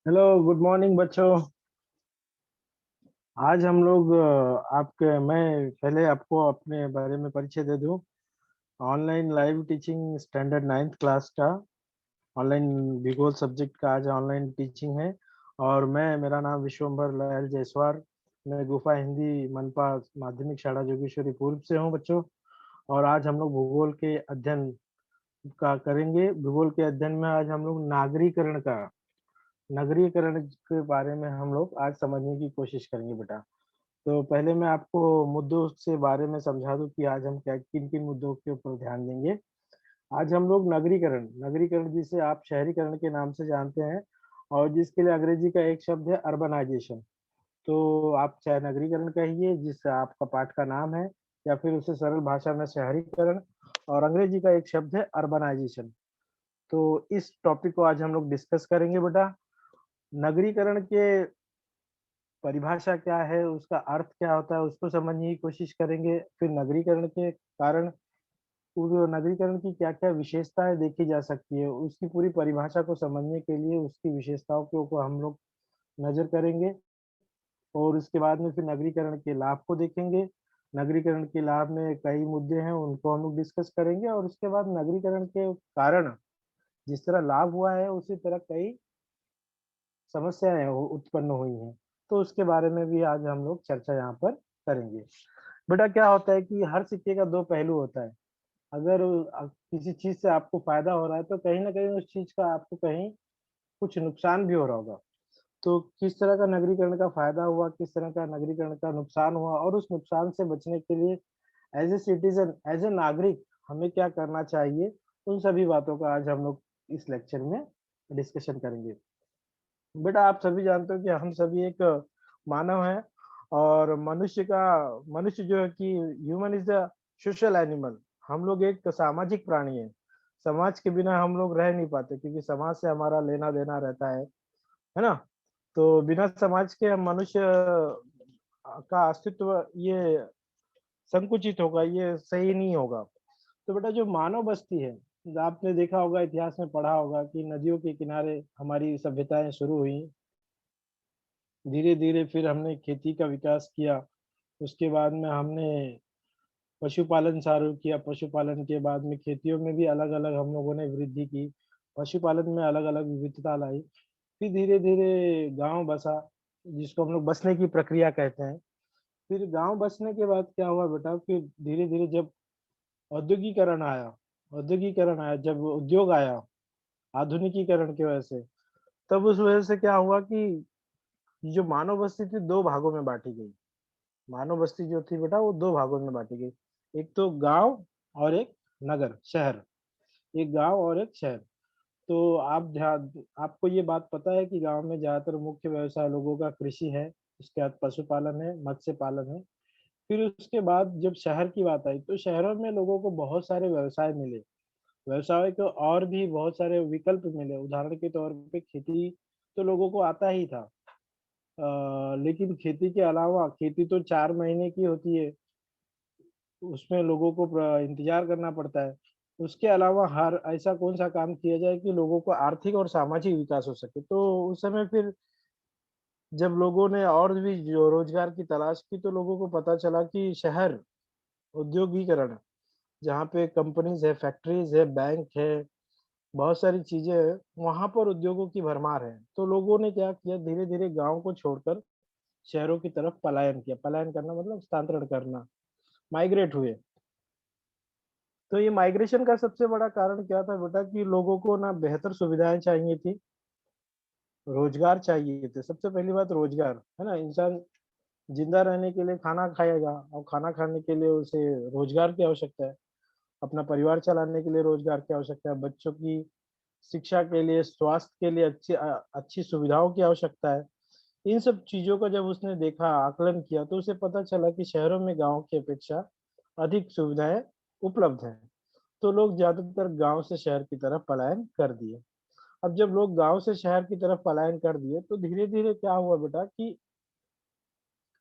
Hello, good morning बच्चों। आज हम लोग आपके मैं पहले आपको अपने बारे में परिचय दे दूं। Online live teaching standard ninth class का ऑनलाइन भूगोल सब्जेक्ट का आज ऑनलाइन टीचिंग है। और मेरा नाम विश्वम्भर लहर जायसवाल। मैं गुफा हिंदी मनपा माध्यमिक शाला जोगेश्वरी पूर्व से हूं बच्चों। और आज हम लोग भूगोल के अध्ययन का करेंगे। भूगोल के अध्ययन में आज हम लोग नगरीकरण के बारे में हम लोग आज समझने की कोशिश करेंगे बेटा। तो पहले मैं आपको मुद्दों से बारे में समझा दूं कि आज हम क्या किन किन मुद्दों के ऊपर ध्यान देंगे। आज हम लोग नगरीकरण नगरीकरण जिसे आप शहरीकरण के नाम से जानते हैं, और जिसके लिए अंग्रेजी का एक शब्द है अर्बनाइजेशन। तो आप चाहे नगरीकरण कहिए जिस आपका पाठ का नाम है, या फिर उसे सरल भाषा में शहरीकरण, और अंग्रेजी का एक शब्द है अर्बनाइजेशन। तो इस टॉपिक को आज हम लोग डिस्कस करेंगे बेटा। नगरीकरण के परिभाषा क्या है, उसका अर्थ क्या होता है, उसको समझने की कोशिश करेंगे। फिर नगरीकरण के कारण नगरीकरण की क्या क्या विशेषताएं देखी जा सकती है, उसकी पूरी परिभाषा को समझने के लिए उसकी विशेषताओं के ऊपर हम लोग नजर करेंगे। और उसके बाद में फिर नगरीकरण के लाभ को देखेंगे। नगरीकरण के लाभ में कई मुद्दे हैं, उनको हम लोग डिस्कस करेंगे। और उसके बाद नगरीकरण के कारण जिस तरह लाभ हुआ है, उसी तरह कई समस्याएं उत्पन्न हुई हैं। तो उसके बारे में भी आज हम लोग चर्चा यहाँ पर करेंगे। बेटा, क्या होता है कि हर सिक्के का दो पहलू होता है। अगर किसी चीज से आपको फायदा हो रहा है, तो कहीं ना कहीं उस चीज का आपको कहीं कुछ नुकसान भी हो रहा होगा। तो किस तरह का नगरीकरण का फायदा हुआ, किस तरह का नगरीकरण का नुकसान हुआ, और उस नुकसान से बचने के लिए as a citizen, as a नागरिक हमें क्या करना चाहिए, उन सभी बातों का आज हम लोग इस लेक्चर में डिस्कशन करेंगे। बेटा, आप सभी जानते हो कि हम सभी एक मानव हैं। और मनुष्य जो है कि human is the social animal. हम लोग एक सामाजिक प्राणी हैं। समाज के बिना हम लोग रह नहीं पाते, क्योंकि समाज से हमारा लेना देना रहता है ना। तो बिना समाज के हम मनुष्य का अस्तित्व ये संकुचित होगा, ये सही नहीं होगा। तो बेटा, जो मानव बस्ती है, आपने देखा होगा, इतिहास में पढ़ा होगा कि नदियों के किनारे हमारी सभ्यताएं शुरू हुई। धीरे धीरे फिर हमने खेती का विकास किया। उसके बाद में हमने पशुपालन चालू किया। पशुपालन के बाद में खेतियों में भी अलग अलग हम लोगों ने वृद्धि की। पशुपालन में अलग अलग विविधता लाई। फिर धीरे धीरे गांव बसा, जिसको हम लोग बसने की प्रक्रिया कहते हैं। फिर गांव बसने के बाद क्या हुआ बेटा, फिर धीरे धीरे जब औद्योगिकरण आया औद्योगिकरण आया, जब उद्योग आया आधुनिकीकरण की वजह से, तब उस वजह से क्या हुआ कि ये जो मानव बस्ती थी दो भागों में बांटी गई। मानव बस्ती जो थी बेटा, वो दो भागों में बांटी गई। एक तो गांव और एक नगर शहर। एक गांव और एक शहर। तो आप ध्यान आपको ये बात पता है कि गांव में ज्यादातर मुख्य व्यवसाय लोगों का कृषि है। उसके बाद पशुपालन है, मत्स्य पालन है। फिर उसके बाद जब शहर की बात आई, तो शहरों में लोगों को बहुत सारे व्यवसाय मिले। व्यवसाय को और भी बहुत सारे विकल्प मिले। उदाहरण के तौर पे खेती तो लोगों को आता ही था। लेकिन खेती के अलावा, खेती तो 4 महीने की होती है, उसमें लोगों को इंतजार करना पड़ता है। उसके अलावा हर ऐसा कौन सा काम किया जाए कि लोगों को आर्थिक और सामाजिक विकास हो सके। तो उस समय फिर जब लोगों ने और भी जो रोजगार की तलाश की, तो लोगों को पता चला कि शहर औद्योगिकरण, जहाँ पे कंपनीज है, फैक्ट्रीज है, बैंक है, बहुत सारी चीजें हैं, वहां पर उद्योगों की भरमार है। तो लोगों ने क्या किया, धीरे धीरे गांव को छोड़कर शहरों की तरफ पलायन किया। पलायन करना मतलब स्थानांतरण करना, माइग्रेट हुए। तो ये माइग्रेशन का सबसे बड़ा कारण क्या था बेटा, कि लोगों को ना बेहतर सुविधाएं चाहिए थी, रोजगार चाहिए थे। सबसे पहली बात रोजगार है ना। इंसान जिंदा रहने के लिए खाना खाएगा, और खाना खाने के लिए उसे रोजगार की आवश्यकता है। अपना परिवार चलाने के लिए रोजगार की आवश्यकता है। बच्चों की शिक्षा के लिए, स्वास्थ्य के लिए अच्छी सुविधाओं की आवश्यकता है। इन सब चीजों का जब उसने देखा, आकलन किया, तो उसे पता चला कि शहरों में गांव की अपेक्षा अधिक सुविधाएं उपलब्ध हैं। तो लोग ज्यादातर गांव से शहर की तरफ पलायन कर दिए। अब जब लोग गांव से शहर की तरफ पलायन कर दिए, तो धीरे धीरे क्या हुआ बेटा कि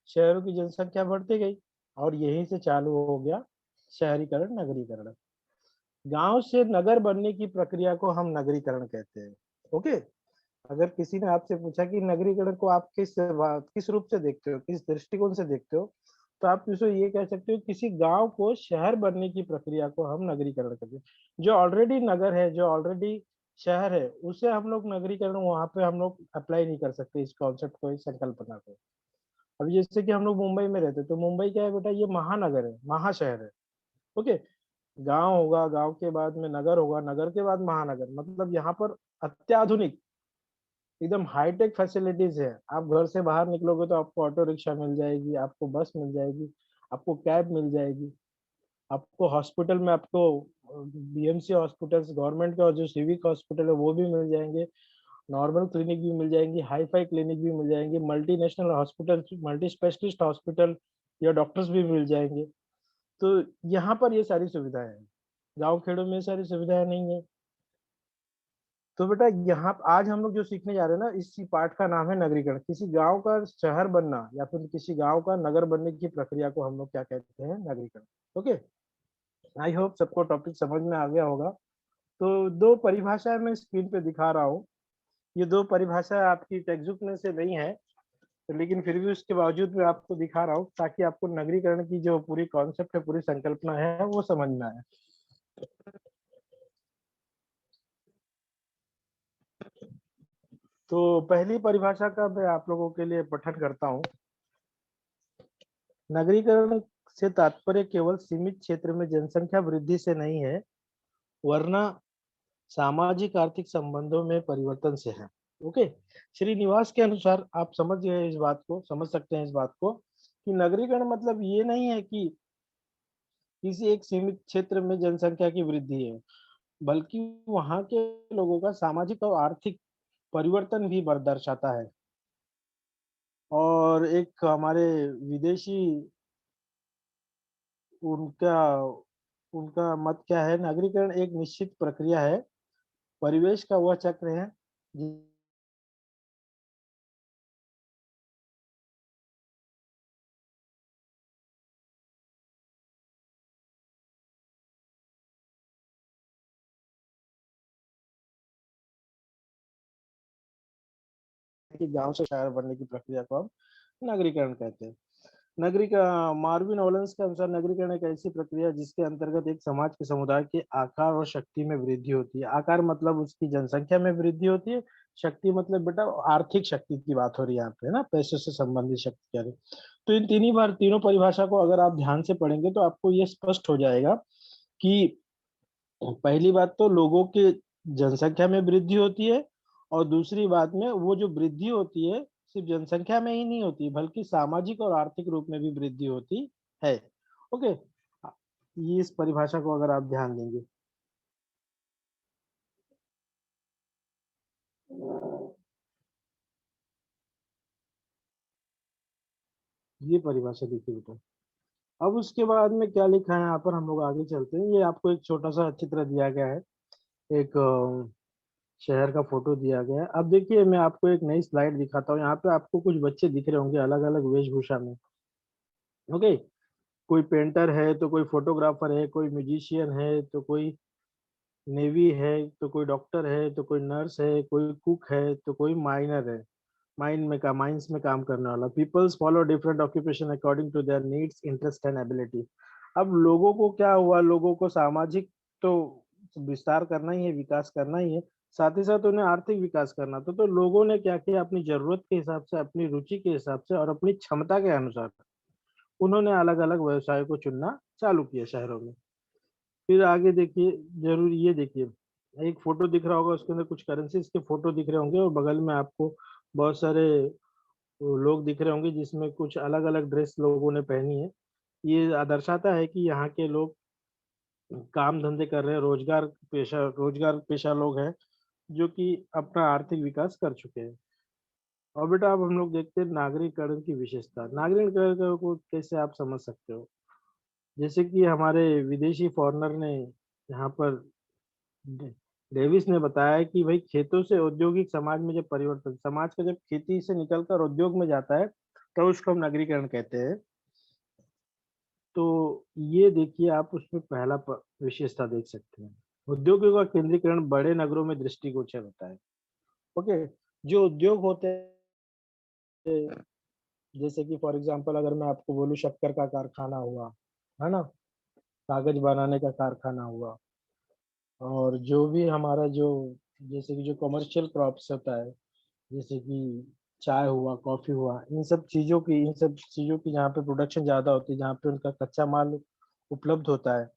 शहरों की जनसंख्या बढ़ती गई। और यहीं से चालू हो गया शहरीकरण, नगरीकरण। गांव से नगर बनने की प्रक्रिया को हम नगरीकरण कहते हैं। ओके। अगर किसी ने आपसे पूछा कि नगरीकरण को आप किस रूप से देखते हो, किस दृष्टिकोण से देखते हो, तो आप उसको ये कह सकते हो किसी गाँव को शहर बनने की प्रक्रिया को हम नगरीकरण कहते हैं। जो ऑलरेडी नगर है, जो ऑलरेडी शहर है, उसे हम लोग नगरीकरण वहाँ पे हम लोग अप्लाई नहीं कर सकते इस कॉन्सेप्ट को, इस संकल्पना को। अभी जैसे कि हम लोग मुंबई में रहते हैं, तो मुंबई क्या है बेटा, ये महानगर है, महाशहर है। ओके? गाँव होगा, गाँव के बाद में नगर होगा, नगर के बाद महानगर, मतलब यहाँ पर अत्याधुनिक एकदम हाईटेक फैसिलिटीज है। आप घर से बाहर निकलोगे तो आपको ऑटो रिक्शा मिल जाएगी, आपको बस मिल जाएगी, आपको कैब मिल जाएगी, आपको हॉस्पिटल में आपको बीएमसी हॉस्पिटल्स गवर्नमेंट का, और जो सिविक हॉस्पिटल है वो भी मिल जाएंगे, नॉर्मल क्लिनिक भी मिल जाएंगी, हाई फाई क्लिनिक भी मिल जाएंगे, multinational hospital, multi specialist hospital या डॉक्टर्स भी मिल जाएंगे। तो यहाँ पर ये सारी सुविधाएं हैं। गाँव खेड़ों में ये सारी सुविधाएं नहीं है। तो बेटा यहाँ आज हम लोग जो सीखने जा रहे हैं ना, इसी पाठ का नाम है नगरीकरण। किसी गांव का शहर बनना या फिर किसी गांव का नगर बनने की प्रक्रिया को हम लोग क्या कहते हैं, नगरीकरण। ओके, आई होप सबको टॉपिक समझ में आ गया होगा। तो दो परिभाषाएं मैं स्क्रीन पे दिखा रहा हूँ। ये दो परिभाषाएं आपकी टेक्स्ट बुक में से नहीं है, तो लेकिन फिर भी उसके बावजूद मैं आपको दिखा रहा हूँ ताकि आपको नगरीकरण की जो पूरी कॉन्सेप्ट है, पूरी संकल्पना है, वो समझ में आए। तो पहली परिभाषा का मैं आप लोगों के लिए पठन करता हूँ। नगरीकरण से तात्पर्य केवल सीमित क्षेत्र में जनसंख्या वृद्धि से नहीं है, वरना सामाजिक आर्थिक संबंधों में परिवर्तन से है। ओके, श्रीनिवास के अनुसार आप समझ गए इस बात को, समझ सकते हैं इस बात को कि नगरीकरण मतलब ये नहीं है कि किसी एक सीमित क्षेत्र में जनसंख्या की वृद्धि है, बल्कि वहां के लोगों का सामाजिक और आर्थिक परिवर्तन भी दर्शाता है। और एक हमारे विदेशी, उनका उनका मत क्या है, नागरीकरण एक निश्चित प्रक्रिया है, परिवेश का वह चक्र है कि गांव से शहर बनने की प्रक्रिया को हम नगरीकरण कहते हैं। नगरीक मार्विन ओलेंस के अनुसार नगरीकरण एक ऐसी प्रक्रिया है जिसके अंतर्गत एक समाज के समुदाय के आकार और शक्ति में वृद्धि होती है। आकार मतलब उसकी जनसंख्या में वृद्धि होती है, शक्ति मतलब बेटा आर्थिक शक्ति की बात हो रही है यहाँ पे, है ना, पैसे से संबंधित शक्ति कह रहे। तो इन तीनों परिभाषा को अगर आप ध्यान से पढ़ेंगे तो आपको ये स्पष्ट हो जाएगा कि पहली बात तो लोगों के जनसंख्या में वृद्धि होती है, और दूसरी बात में वो जो वृद्धि होती है सिर्फ जनसंख्या में ही नहीं होती, बल्कि सामाजिक और आर्थिक रूप में भी वृद्धि होती है। ओके, ये इस परिभाषा को अगर आप ध्यान देंगे, ये परिभाषा देखिए बेटा। अब उसके बाद में क्या लिखा है यहाँ पर, हम लोग आगे चलते हैं। ये आपको एक छोटा सा चित्र दिया गया है, एक शहर का फोटो दिया गया है। अब देखिए मैं आपको एक नई स्लाइड दिखाता हूँ। यहाँ पे आपको कुछ बच्चे दिख रहे होंगे अलग अलग वेशभूषा में। ओके, कोई पेंटर है, तो कोई फोटोग्राफर है, कोई म्यूजिशियन है, तो कोई नेवी है, तो कोई डॉक्टर है, तो कोई नर्स है, कोई कुक है, तो कोई माइनर है, माइंस में काम करने वाला। Peoples follow different occupation according to their needs, interest and ability. अब लोगों को क्या हुआ, लोगों को सामाजिक तो विस्तार करना ही है, विकास करना ही है, साथ ही साथ उन्हें आर्थिक विकास करना था। तो लोगों ने क्या किया, अपनी जरूरत के हिसाब से, अपनी रुचि के हिसाब से और अपनी क्षमता के अनुसार उन्होंने अलग अलग व्यवसाय को चुनना चालू किया शहरों में। फिर आगे देखिए, जरूर ये देखिए, एक फोटो दिख रहा होगा, उसके अंदर कुछ करेंसीज के फोटो दिख रहे होंगे, और बगल में आपको बहुत सारे लोग दिख रहे होंगे जिसमें कुछ अलग अलग ड्रेस लोगों ने पहनी है। ये दर्शाता है कि यहाँ के लोग काम धंधे कर रहे हैं, रोजगार पेशा लोग हैं, जो कि अपना आर्थिक विकास कर चुके हैं। और बेटा अब हम लोग देखते हैं नागरिकरण की विशेषता। नागरिकरण को कैसे आप समझ सकते हो, जैसे कि हमारे विदेशी फॉरेनर ने यहाँ पर डे- डेविस ने बताया कि भाई खेतों से औद्योगिक समाज में जब परिवर्तन, समाज का जब खेती से निकलकर उद्योग में जाता है, तो उसको हम नगरीकरण कहते हैं। तो ये देखिए आप उसमें पहला विशेषता देख सकते हैं। उद्योगों का केंद्रीकरण बड़े नगरों में दृष्टिगोचर होता है। ओके, जो उद्योग होते हैं, जैसे कि फॉर एग्जांपल अगर मैं आपको बोलूँ शक्कर का कारखाना हुआ, है ना? कागज बनाने का कारखाना हुआ, और जो भी हमारा जो जैसे कि जो कमर्शियल क्रॉप्स होता है, जैसे कि चाय हुआ, कॉफ़ी हुआ, इन सब चीज़ों की जहाँ पे प्रोडक्शन ज़्यादा होती है, जहाँ पे उनका कच्चा माल उपलब्ध होता है,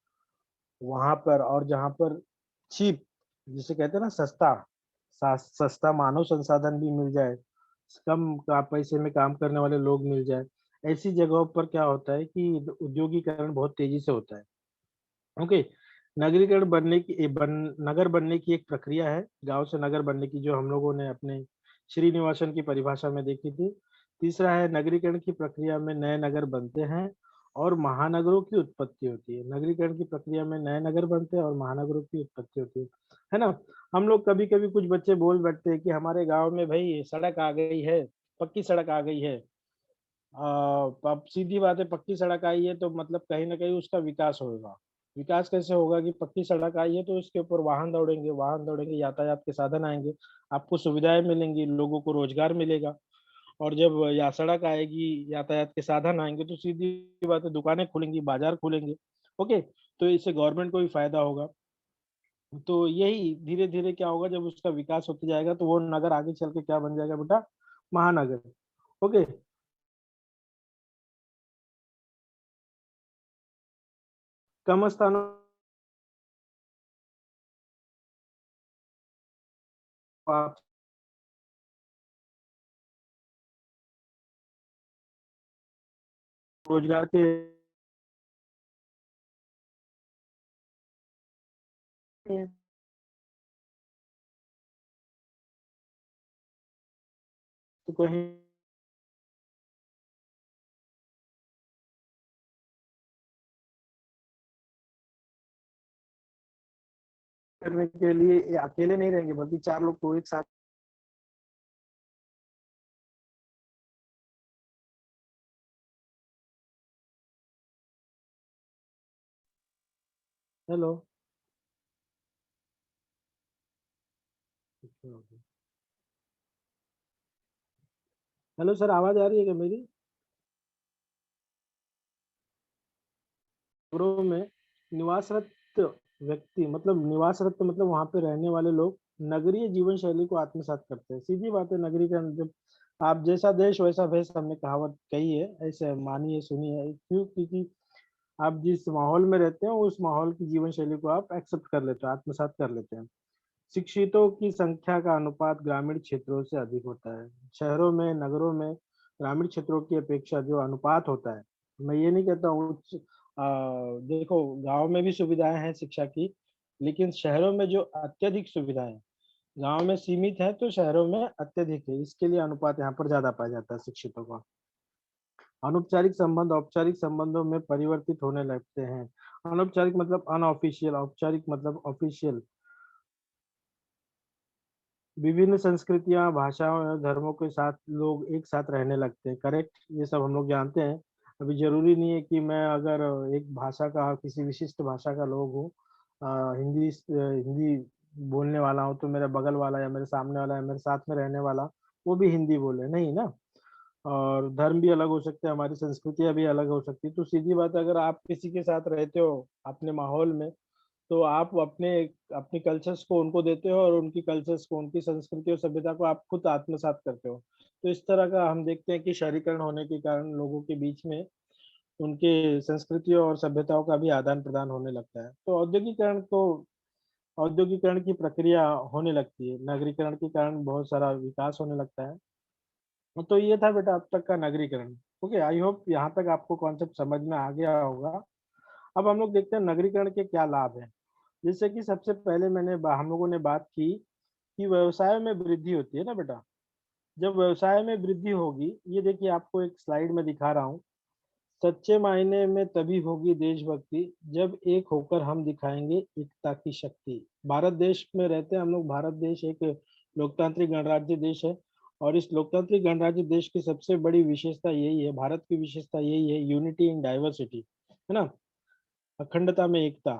वहाँ पर और जहाँ पर चीप जिसे कहते हैं ना सस्ता, सस्ता मानव संसाधन भी मिल जाए, कम का पैसे में काम करने वाले लोग मिल जाएँ, ऐसी जगहों पर क्या होता है कि औद्योगीकरण बहुत तेज़ी से होता है। ओके, नगरीकरण बनने की ए, बन नगर बनने की एक प्रक्रिया है, गाँव से नगर बनने की जो हम लोगों ने अपने श्रीनिवासन की परिभाषा में देखी थी। तीसरा है नगरीकरण की प्रक्रिया में नए नगर बनते हैं और महानगरों की उत्पत्ति होती है। नगरीकरण की प्रक्रिया में नए नगर बनते हैं और महानगरों की उत्पत्ति होती है ना? हम लोग कभी-कभी कुछ बच्चे बोल बैठते हैं कि हमारे गाँव में भई सड़क आ गई है, पक्की सड़क आ गई है। अब सीधी बात है पक्की सड़क आई है तो मतलब कहीं न कहीं उसका विकास होगा। विकास कैसे होगा कि पक्की सड़क आई है तो उसके ऊपर वाहन दौड़ेंगे, यातायात के साधन आएँगे, आपको सुविधाएँ मिलेंगी, लोगों को रोज़गार मिलेगा और जब या सड़क आएगी, यातायात के साधन आएँगे तो सीधी बात है दुकानें खुलेंगी, बाज़ार खुलेंगे, ओके? तो इससे गवर्नमेंट को भी फ़ायदा होगा। तो यही धीरे-धीरे क्या होगा जब उसका विकास होते जाएगा तो वो नगर आगे चल के क्या बन जाएगा बेटा? महानगर, ओके? कम स्थानों आप रोज़गार के तो कहीं करने के लिए ये अकेले नहीं रहेंगे बल्कि 4 लोग को एक साथ हेलो, हेलो सर आवाज़ आ रही है क्या मेरी? नगरों में निवासरत व्यक्ति मतलब निवासरत मतलब वहाँ पे रहने वाले लोग नगरीय जीवन शैली को आत्मसात करते हैं। सीधी बात है नगरीकरण जब आप जैसा देश वैसा भेष हमने कहावत कही है, ऐसे मानिए सुनिए क्यों? क्योंकि आप जिस माहौल में रहते हो उस माहौल की जीवन शैली को आप एक्सेप्ट कर लेते हो, आत्मसात कर लेते हैं। शिक्षितों की संख्या का अनुपात ग्रामीण क्षेत्रों से अधिक होता है। शहरों में, नगरों में ग्रामीण क्षेत्रों की अपेक्षा जो अनुपात होता है, मैं ये नहीं कहता हूँ देखो गाँव में भी सुविधाएँ हैं शिक्षा की, लेकिन शहरों में जो अत्यधिक सुविधाएँ हैं, गाँव में सीमित है तो शहरों में अत्यधिक है। इसके लिए अनुपात यहाँ पर ज़्यादा पाया जाता है शिक्षितों का। अनौपचारिक संबंध औपचारिक संबंधों में परिवर्तित होने लगते हैं। अनौपचारिक मतलब अनऑफिशियल, औपचारिक मतलब ऑफिशियल। विभिन्न संस्कृतियाँ, भाषाओं या धर्मों के साथ लोग एक साथ रहने लगते हैं, करेक्ट? ये सब हम लोग जानते हैं। अभी ज़रूरी नहीं है कि मैं अगर एक भाषा का किसी विशिष्ट भाषा का लोग हूँ हिंदी बोलने वाला हूँ, तो मेरा बगल वाला या मेरे सामने वाला या मेरे साथ में रहने वाला, वो भी हिंदी बोले, नहीं ना? और धर्म भी अलग हो सकते हैं, हमारी संस्कृतियाँ भी अलग हो सकती हैं। तो सीधी बात है अगर आप किसी के साथ रहते हो अपने माहौल में तो आप अपनी कल्चर्स को उनको देते हो और उनकी कल्चर्स को, उनकी संस्कृति और सभ्यता को आप खुद आत्मसात करते हो। तो इस तरह का हम देखते हैं कि शहरीकरण होने के कारण लोगों के बीच में उनके संस्कृतियों और सभ्यताओं का भी आदान-प्रदान होने लगता है। तो औद्योगिकरण की प्रक्रिया होने लगती है। नगरीकरण के कारण बहुत सारा विकास होने लगता है। तो ये था बेटा अब तक का नगरीकरण। ओके, आई होप यहाँ तक आपको कॉन्सेप्ट समझ में आ गया होगा। अब हम लोग देखते हैं नगरीकरण के क्या लाभ हैं। जैसे कि सबसे पहले हम लोगों ने बात की कि व्यवसाय में वृद्धि होती है ना बेटा। जब व्यवसाय में वृद्धि होगी, ये देखिए आपको एक स्लाइड में दिखा रहा हूँ। सच्चे मायने में तभी होगी देशभक्ति जब एक होकर हम दिखाएंगे एकता की शक्ति। भारत देश में रहते हैं हम लोग। भारत देश एक लोकतांत्रिक गणराज्य देश है और इस लोकतांत्रिक गणराज्य देश की सबसे बड़ी विशेषता यही है, भारत की विशेषता यही है, यूनिटी इन डाइवर्सिटी, है ना? अखंडता में एकता,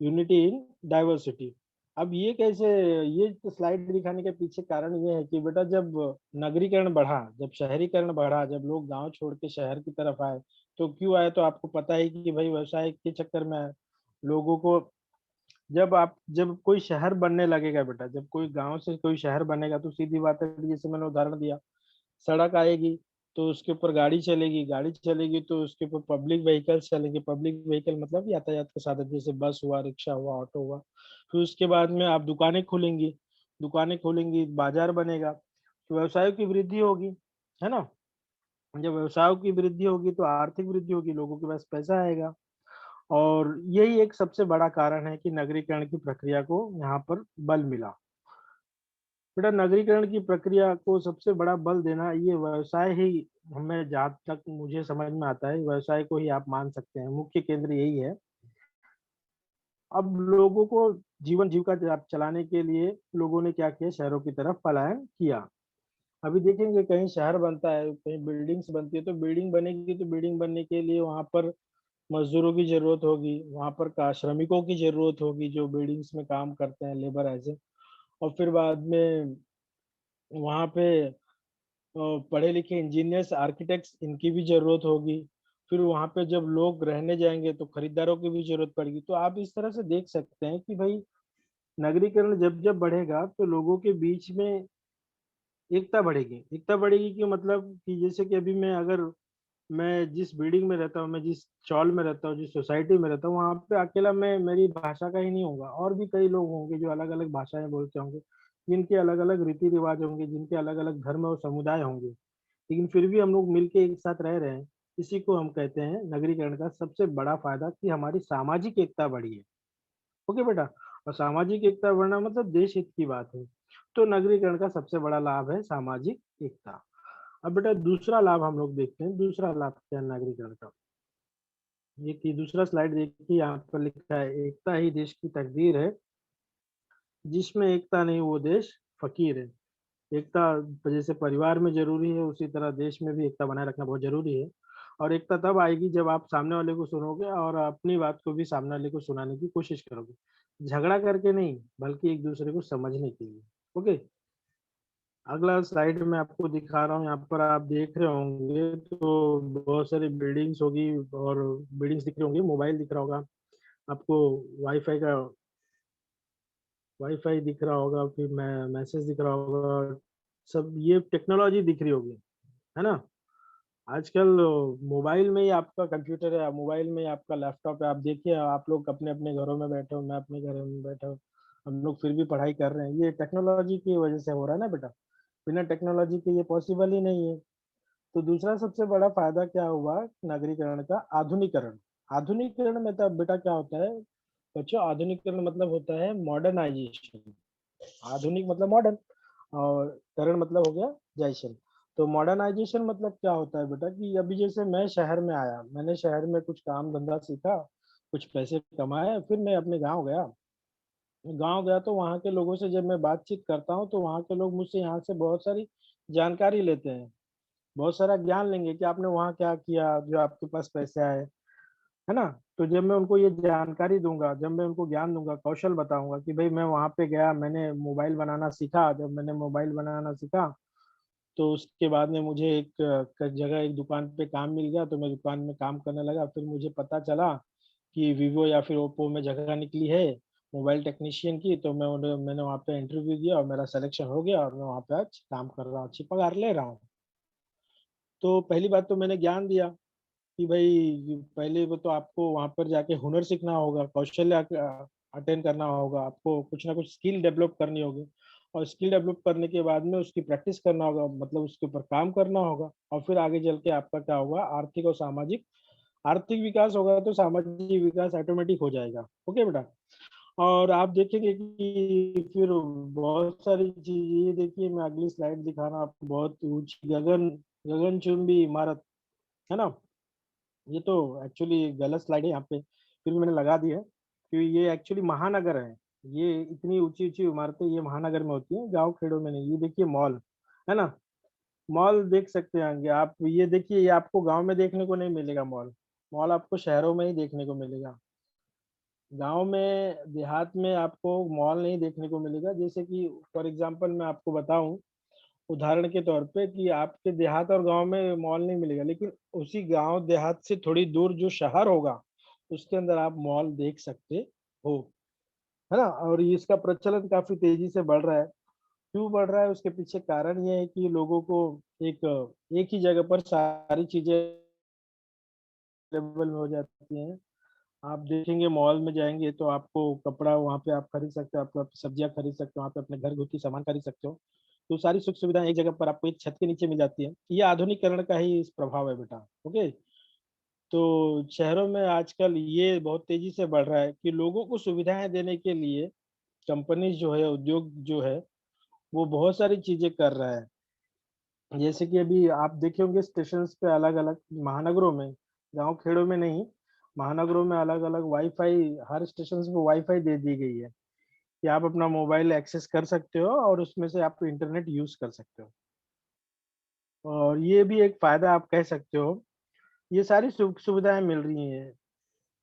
यूनिटी इन डाइवर्सिटी। अब ये कैसे, ये तो स्लाइड दिखाने के पीछे कारण ये है कि बेटा जब नगरीकरण बढ़ा, जब शहरीकरण बढ़ा, जब लोग गांव छोड़ के शहर की तरफ आए, तो क्यों आए? तो आपको पता है कि भाई व्यवसाय के चक्कर में आए। लोगों को, जब कोई शहर बनने लगेगा बेटा, जब कोई गांव से कोई शहर बनेगा, तो सीधी बात है, जैसे मैंने उदाहरण दिया, सड़क आएगी तो उसके ऊपर गाड़ी चलेगी, गाड़ी चलेगी तो उसके ऊपर पब्लिक व्हीकल्स चलेंगे, पब्लिक व्हीकल मतलब यातायात के साधन, जैसे बस हुआ, रिक्शा हुआ, ऑटो हुआ। फिर उसके बाद में आप दुकानें खुलेंगी, बाजार बनेगा, तो व्यवसायों की वृद्धि होगी, है ना? जब व्यवसायों की वृद्धि होगी तो आर्थिक वृद्धि होगी, लोगों के पास पैसा आएगा। और यही एक सबसे बड़ा कारण है कि नगरीकरण की प्रक्रिया को यहाँ पर बल मिला। बेटा नगरीकरण की प्रक्रिया को सबसे बड़ा बल देना, ये व्यवसाय ही, हमें जहाँ तक मुझे समझ में आता है, व्यवसाय को ही आप मान सकते हैं, मुख्य केंद्र यही है। अब लोगों को जीवन जीविका चलाने के लिए लोगों ने क्या किया, शहरों की तरफ पलायन किया। अभी देखेंगे कहीं शहर बनता है, कहीं बिल्डिंग्स बनती है, तो बिल्डिंग बनेगी, तो बिल्डिंग बनने के लिए वहां पर मजदूरों की जरूरत होगी, वहां पर श्रमिकों की जरूरत होगी जो बिल्डिंग्स में काम करते हैं, लेबर ऐसे। और फिर बाद में वहां पे पढ़े लिखे इंजीनियर्स, आर्किटेक्ट्स, इनकी भी जरूरत होगी। फिर वहां पे जब लोग रहने जाएंगे तो खरीदारों की भी जरूरत पड़ेगी। तो आप इस तरह से देख सकते हैं कि भाई नगरीकरण जब जब बढ़ेगा तो लोगों के बीच में एकता बढ़ेगी। एकता बढ़ेगी कि मतलब कि जैसे कि अभी मैं जिस बिल्डिंग में रहता हूँ, मैं जिस चौल में रहता हूँ, जिस सोसाइटी में रहता हूँ, वहां पे अकेला मैं मेरी भाषा का ही नहीं होगा, और भी कई लोग होंगे जो अलग अलग भाषाएं बोलते होंगे, जिनके अलग अलग रीति रिवाज होंगे, जिनके अलग अलग धर्म और समुदाय होंगे, लेकिन फिर भी हम लोग मिलके एक साथ रह रहे हैं। इसी को हम कहते हैं नगरीकरण का सबसे बड़ा फायदा, कि हमारी सामाजिक एकता बढ़ी है। ओके बेटा। और सामाजिक एकता बढ़ना मतलब देश हित की बात है। तो नगरीकरण का सबसे बड़ा लाभ है सामाजिक एकता। अब बेटा दूसरा लाभ हम लोग देखते हैं, दूसरा लाभ क्या है नगरीकरण का। ये कि दूसरा स्लाइड देखिए, यहाँ पर लिखा है, एकता ही देश की तकदीर है, जिसमें एकता नहीं वो देश फकीर है। एकता जैसे परिवार में जरूरी है, उसी तरह देश में भी एकता बनाए रखना बहुत जरूरी है। और एकता तब आएगी जब आप सामने वाले को सुनोगे और अपनी बात को भी सामने वाले को सुनाने की कोशिश करोगे, झगड़ा करके नहीं, बल्कि एक दूसरे को समझने के लिए। ओके। अगला स्लाइड में आपको दिखा रहा हूँ, यहाँ पर आप देख रहे होंगे तो बहुत सारी बिल्डिंग्स होगी, और बिल्डिंग्स दिख रही होंगी, मोबाइल दिख रहा होगा आपको, वाईफाई का वाईफाई दिख रहा होगा, फिर मैसेज दिख रहा होगा, सब ये टेक्नोलॉजी दिख रही होगी, है ना? आजकल मोबाइल में ही आपका कंप्यूटर है, मोबाइल में ही आपका लैपटॉप है। आप देखिए, आप लोग अपने अपने घरों में बैठे हो, मैं अपने घर में बैठा हूँ, हम लोग फिर भी पढ़ाई कर रहे हैं, ये टेक्नोलॉजी की वजह से हो रहा है ना बेटा। बिना टेक्नोलॉजी के ये पॉसिबल ही नहीं है। तो दूसरा सबसे बड़ा फायदा क्या हुआ नगरीकरण का, आधुनिकरण। आधुनिकरण में तब बेटा क्या होता है बच्चों, आधुनिकरण मतलब होता है मॉडर्नाइजेशन। आधुनिक मतलब मॉडर्न, और करण मतलब हो गया जैसन। तो मॉडर्नाइजेशन मतलब क्या होता है बेटा, कि अभी जैसे मैं शहर में आया, मैंने शहर में कुछ काम धंधा सीखा, कुछ पैसे कमाए, फिर मैं अपने गांव गया। गांव गया तो वहाँ के लोगों से जब मैं बातचीत करता हूँ, तो वहाँ के लोग मुझसे यहाँ से बहुत सारी जानकारी लेते हैं, बहुत सारा ज्ञान लेंगे कि आपने वहाँ क्या किया जो आपके पास पैसे आए, है ना? तो जब मैं उनको ये जानकारी दूंगा, जब मैं उनको ज्ञान दूंगा, कौशल बताऊंगा कि भाई मैं वहां पे गया, मैंने मोबाइल बनाना सीखा, जब मैंने मोबाइल बनाना सीखा तो उसके बाद में मुझे एक जगह, एक दुकान पे काम मिल गया, तो मैं दुकान में काम करने लगा। फिर मुझे पता चला कि वीवो या फिर ओप्पो में जगह निकली है मोबाइल टेक्नीशियन की, तो मैंने वहाँ पे इंटरव्यू दिया और मेरा सिलेक्शन हो गया, और मैं वहाँ पे आज काम कर रहा हूँ, अच्छी पगार ले रहा हूँ। तो पहली बात तो मैंने ज्ञान दिया कि भाई पहले वो तो आपको वहां पर जाके हुनर सीखना होगा, कौशल्य अटेंड करना होगा, आपको कुछ ना कुछ स्किल डेवलप करनी होगी, और स्किल डेवलप करने के बाद में उसकी प्रैक्टिस करना होगा, मतलब उसके ऊपर काम करना होगा, और फिर आगे चल के आपका क्या होगा, आर्थिक और सामाजिक, आर्थिक विकास होगा तो सामाजिक विकास ऑटोमेटिक हो जाएगा। ओके बेटा। और आप देखेंगे कि फिर बहुत सारी चीज, ये देखिए मैं अगली स्लाइड दिखा रहा हूँ आपको, बहुत ऊंची गगनचुंबी इमारत, है ना? ये तो एक्चुअली गलत स्लाइड है यहाँ पे, फिर भी मैंने लगा दी है, क्योंकि ये एक्चुअली महानगर है। ये इतनी ऊंची ऊंची इमारतें ये महानगर में होती हैं, गांव खेड़ों में नहीं। ये देखिए मॉल, है ना? मॉल देख सकते हैं आप, ये देखिए, ये आपको गांव में देखने को नहीं मिलेगा मॉल। मॉल आपको शहरों में ही देखने को मिलेगा। गाँव में, देहात में आपको मॉल नहीं देखने को मिलेगा। जैसे कि फॉर एग्ज़ाम्पल मैं आपको बताऊँ, उदाहरण के तौर पे कि आपके देहात और गाँव में मॉल नहीं मिलेगा, लेकिन उसी गाँव देहात से थोड़ी दूर जो शहर होगा, उसके अंदर आप मॉल देख सकते हो, है ना? और ये इसका प्रचलन काफ़ी तेज़ी से बढ़ रहा है। क्यों बढ़ रहा है? उसके पीछे कारण ये है कि लोगों को एक एक ही जगह पर सारी चीज़ें अवेलेबल हो जाती हैं। आप देखेंगे मॉल में जाएँगे तो आपको कपड़ा वहाँ पे आप खरीद सकते हो, आप सब्जियाँ खरीद सकते हो, वहाँ पे अपने घर की सामान खरीद सकते हो। तो सारी सुख-सुविधाएँ एक जगह पर आपको एक छत के नीचे मिल जाती हैं। ये आधुनिकीकरण का ही इस प्रभाव है बेटा, ओके? तो शहरों में आजकल ये बहुत तेज़ी से बढ़ रहा है कि लोगों को सुविधाएँ देने के लिए कंपनीज़ जो है, उद्योग जो है, वो बहुत सारी चीज़ें कर रहा है। जैसे कि अभी आप देखे होंगे स्टेशंस पे अलग-अलग महानगरों में, गाँव-खेड़ों में नहीं, महानगरों में अलग-अलग वाई-फाई हर स्टेशंस पे वाई-फाई दे दी गई है, कि आप अपना मोबाइल एक्सेस कर सकते हो और उसमें से आप इंटरनेट यूज़ कर सकते हो। और ये भी एक फ़ायदा आप कह सकते हो, ये सारी सुविधाएँ मिल रही हैं,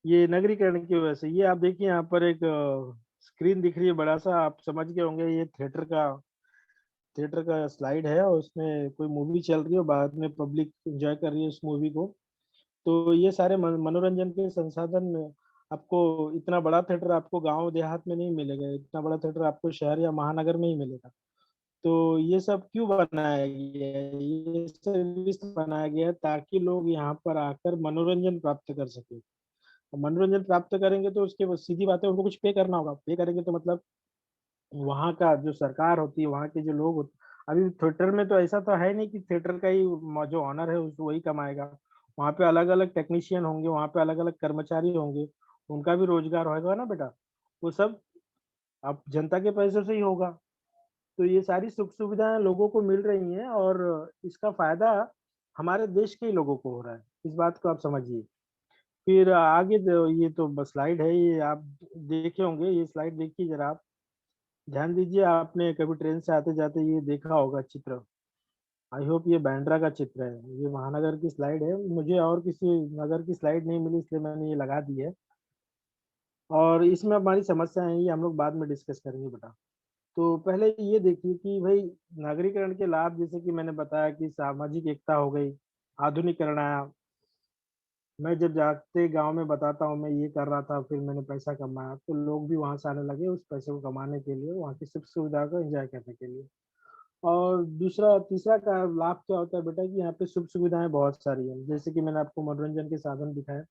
ये नगरीकरण की वजह से। ये आप देखिए यहाँ पर एक स्क्रीन दिख रही है बड़ा-सा, आप समझ गए होंगे ये थिएटर का स्लाइड है और उसमें कोई मूवी चल रही है और बाद में पब्लिक एन्जॉय कर रही है उस मूवी को। तो ये सारे मनोरंजन के संसाधन आपको इतना बड़ा थिएटर आपको गाँव देहात में नहीं मिलेगा, इतना बड़ा थिएटर आपको शहर या महानगर में ही मिलेगा। तो ये सब क्यों बनाया गया है? ये सब इसलिए बनाया गया है ताकि लोग यहाँ पर आकर मनोरंजन प्राप्त कर सकें। और मनोरंजन प्राप्त करेंगे तो उसके वो सीधी बात है उनको कुछ पे करना होगा, पे करेंगे तो मतलब वहाँ का जो सरकार होती है, वहाँ के जो लोग होत अभी थिएटर में तो ऐसा तो है नहीं कि थिएटर का ही जो ओनर है उस वही कमाएगा। वहाँ पे अलग-अलग टेक्नीशियन होंगे, वहाँ पे अलग-अलग कर्मचारी होंगे, उनका भी रोज़गार होएगा ना बेटा। वो सब अब जनता के पैसों से ही होगा। तो ये सारी सुख-सुविधाएँ लोगों को मिल रही हैं और इसका फ़ायदा हमारे देश के ही लोगों को हो रहा है। इस बात को आप समझिए। फिर आगे जो ये तो बस स्लाइड है, ये आप देखे होंगे, ये स्लाइड देखिए ज़रा आप। ध्यान दीजिए आपने कभी ट्रेन से आते-जाते ये देखा होगा चित्र। आई होप ये बांद्रा का चित्र है। ये महानगर की स्लाइड है। मुझे और किसी नगर की स्लाइड नहीं मिली इसलिए मैंने ये लगा दी है। और इसमें हमारी समस्या है ये हम लोग बाद में डिस्कस करेंगे बेटा। तो पहले ये देखिए कि भई नागरीकरण के लाभ जैसे कि मैंने बताया कि सामाजिक एकता हो गई, आधुनिकीकरण आया। मैं जब जाके गाँव में बताता हूँ मैं ये कर रहा था, फिर मैंने पैसा कमाया, तो लोग भी वहाँ से आने लगे उस पैसे को कमाने के लिए, वहाँ की सुख-सुविधा को एन्जॉय करने के लिए। और दूसरा तीसरा का लाभ क्या होता है बेटा कि यहाँ पे सुख-सुविधाएँ बहुत सारी हैं। जैसे कि मैंने आपको मनोरंजन के साधन दिखाए।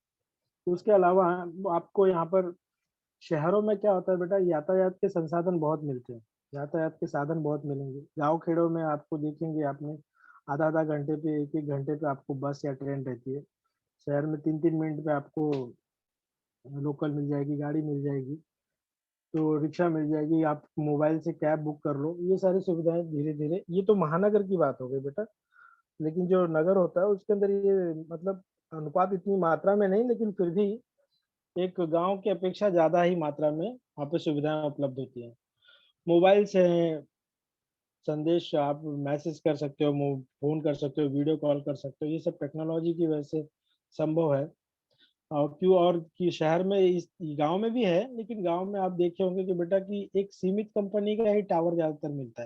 उसके अलावा आपको यहाँ पर शहरों में क्या होता है बेटा यातायात के संसाधन बहुत मिलते हैं। यातायात के साधन बहुत मिलेंगे। गाँव-खेड़ों में आपको देखेंगे आपने आधा-आधा घंटे पे, 1-1 घंटे पे आपको बस या ट्रेन रहती है। शहर में 3-3 मिनट में आपको लोकल मिल जाएगी, गाड़ी मिल जाएगी, तो रिक्शा मिल जाएगी, आप मोबाइल से कैब बुक कर लो। ये सारी सुविधाएँ धीरे-धीरे ये तो महानगर की बात हो गई बेटा। लेकिन जो नगर होता है उसके अंदर ये मतलब अनुपात इतनी मात्रा में नहीं लेकिन फिर भी एक गाँव की अपेक्षा ज़्यादा ही मात्रा में वहाँ पे सुविधाएँ उपलब्ध होती हैं। मोबाइल से संदेश आप मैसेज कर सकते हो, फ़ोन कर सकते हो, वीडियो कॉल कर सकते हो, ये सब टेक्नोलॉजी की वजह से संभव है। क्यों और कि शहर में इस गाँव में भी है, लेकिन गाँव में आप देखे होंगे कि बेटा कि एक सीमित कंपनी का ही टावर ज़्यादातर मिलता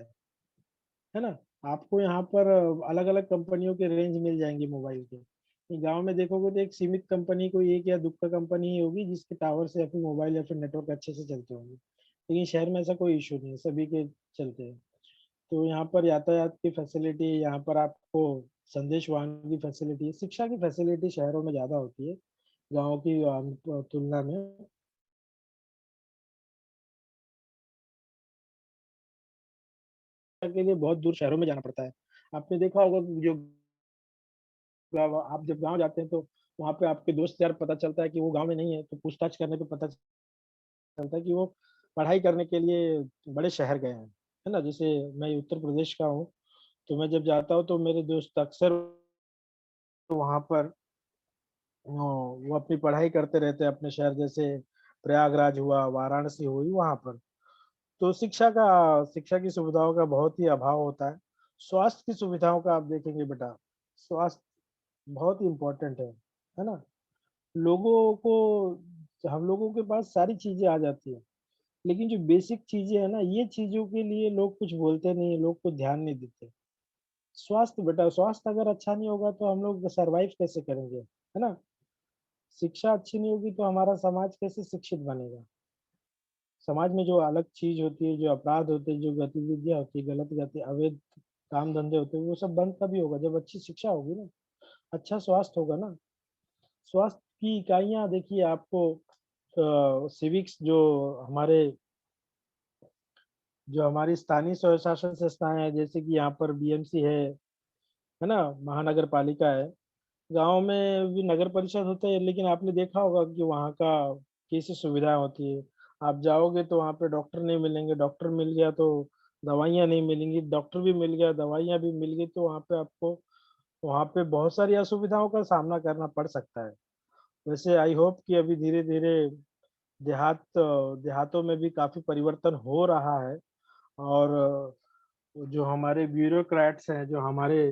है ना? आपको यहाँ पर अलग-अलग कंपनियों के रेंज मिल जाएँगे मोबाइल के। गाँव में देखोगे तो एक सीमित कंपनी कोई एक या दुक्का कंपनी ही होगी जिसके टावर से या फिर मोबाइल या फिर नेटवर्क अच्छे से चलते होंगे। लेकिन शहर में ऐसा कोई इश्यू नहीं है, सभी के चलते हैं। तो यहाँ पर यातायात की फैसिलिटी, यहाँ पर आपको संदेश वाहन की फैसिलिटी, शिक्षा की फैसिलिटी शहरों में ज़्यादा होती है, गाँव की तुलना में। के लिए बहुत दूर शहरों में जाना पड़ता है। आपने देखा होगा कि जो गाँव आप जब गाँव जाते हैं तो वहाँ पे आपके दोस्त यार पता चलता है कि वो गाँव में नहीं है, तो पूछताछ करने पे पता चलता है कि वो पढ़ाई करने के लिए बड़े शहर गए हैं, है ना? जैसे मैं उत्तर प्रदेश का हूँ, तो मैं जब जाता हूँ तो मेरे दोस्त अक्सर वहाँ पर वो अपनी पढ़ाई करते रहते हैं अपने शहर जैसे प्रयागराज हुआ, वाराणसी हुई वहाँ पर। तो शिक्षा की सुविधाओं का बहुत ही अभाव होता है। स्वास्थ्य की सुविधाओं का आप देखेंगे बेटा, स्वास्थ्य बहुत ही इम्पोर्टेंट है ना? लोगों को तो हम लोगों के पास सारी चीज़ें आ जाती हैं। लेकिन जो बेसिक चीज़ें हैं ना, ये चीज़ों के लिए लोग कुछ बोलते नहीं हैं, लोग कुछ ध्यान नहीं देते। स्वास्थ्य बेटा, स्वास्थ्य अगर अच्छा नहीं होगा तो हम लोग सर्वाइव कैसे करेंगे, है ना? शिक्षा अच्छी नहीं होगी तो हमारा समाज कैसे शिक्षित बनेगा? समाज में जो अलग चीज़ होती है, जो अपराध होते हैं, जो गतिविधियाँ होती है, गलत गति अवैध काम-धंधे होते हैं, वो सब बंद तभी होगा जब अच्छी शिक्षा होगी ना, अच्छा स्वास्थ्य होगा ना। स्वास्थ्य की इकाइयाँ देखिए आपको सिविक्स जो हमारी स्थानीय स्वशासन संस्थाएँ हैं, जैसे कि यहाँ पर बीएमसी है ना? महानगर पालिका है। गाँव में भी नगर परिषद होता है, लेकिन आपने देखा होगा कि वहाँ का कैसी सुविधाएँ होती है। आप जाओगे तो वहाँ पे डॉक्टर नहीं मिलेंगे, डॉक्टर मिल गया तो दवाइयाँ नहीं मिलेंगी, डॉक्टर भी मिल गया, दवाइयाँ भी मिल गई तो वहाँ पे बहुत सारी असुविधाओं का सामना करना पड़ सकता है। वैसे आई होप कि अभी धीरे-धीरे देहातों में भी काफ़ी परिवर्तन हो रहा है और जो हमारे ब्यूरोक्रेट्स हैं, जो हमारे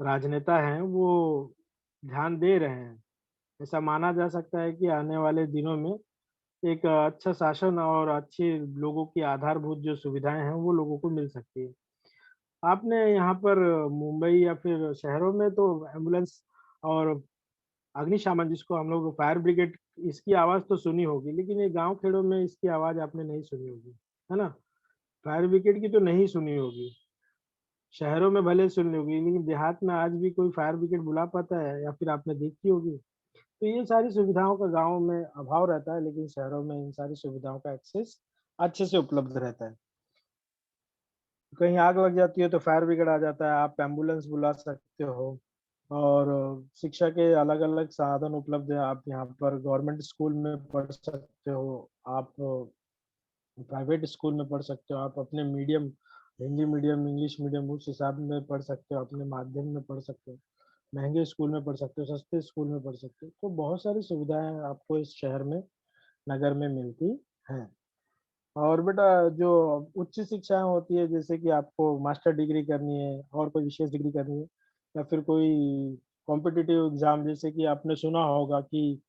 राजनेता हैं, वो ध्यान दे रहे हैं। ऐसा माना जा सकता है कि आने वाले दिनों में एक अच्छा शासन और अच्छी लोगों की आधारभूत जो सुविधाएँ हैं, वो लोगों को मिल सकती है। आपने यहाँ पर मुंबई या फिर शहरों में तो एम्बुलेंस और अग्निशमन जिसको हम लोग फायर ब्रिगेड इसकी आवाज़ तो सुनी होगी, लेकिन ये गाँव-खेड़ों में इसकी आवाज़ आपने नहीं सुनी होगी, है ना? फायर ब्रिगेड की तो नहीं सुनी होगी। शहरों में भले सुन ली होगी, लेकिन देहात में आज भी कोई फायर ब्रिगेड बुला पाता है या फिर आपने देखी होगी? तो ये सारी सुविधाओं का गाँव में अभाव रहता है, लेकिन शहरों में इन सारी सुविधाओं का एक्सेस अच्छे से उपलब्ध रहता है। कहीं आग लग जाती है तो फायर ब्रिगेड आ जाता है, आप एम्बुलेंस बुला सकते हो और शिक्षा के अलग-अलग साधन उपलब्ध है। आप यहाँ पर गवर्नमेंट स्कूल में पढ़ सकते हो, आप प्राइवेट स्कूल में पढ़ सकते हो, आप अपने medium Hindi medium, English medium उस हिसाब में पढ़ सकते हो, अपने माध्यम में पढ़ सकते हो। महँगे स्कूल में पढ़ सकते हो, सस्ते स्कूल में पढ़ सकते हो। तो बहुत सारी सुविधाएँ आपको इस शहर में, नगर में मिलती हैं। और बेटा जो उच्च शिक्षाएँ होती है जैसे कि आपको मास्टर डिग्री करनी है और कोई विशेष डिग्री करनी है या फिर कोई कॉम्पिटिटिव एग्ज़ाम जैसे कि आपने सुना होगा कि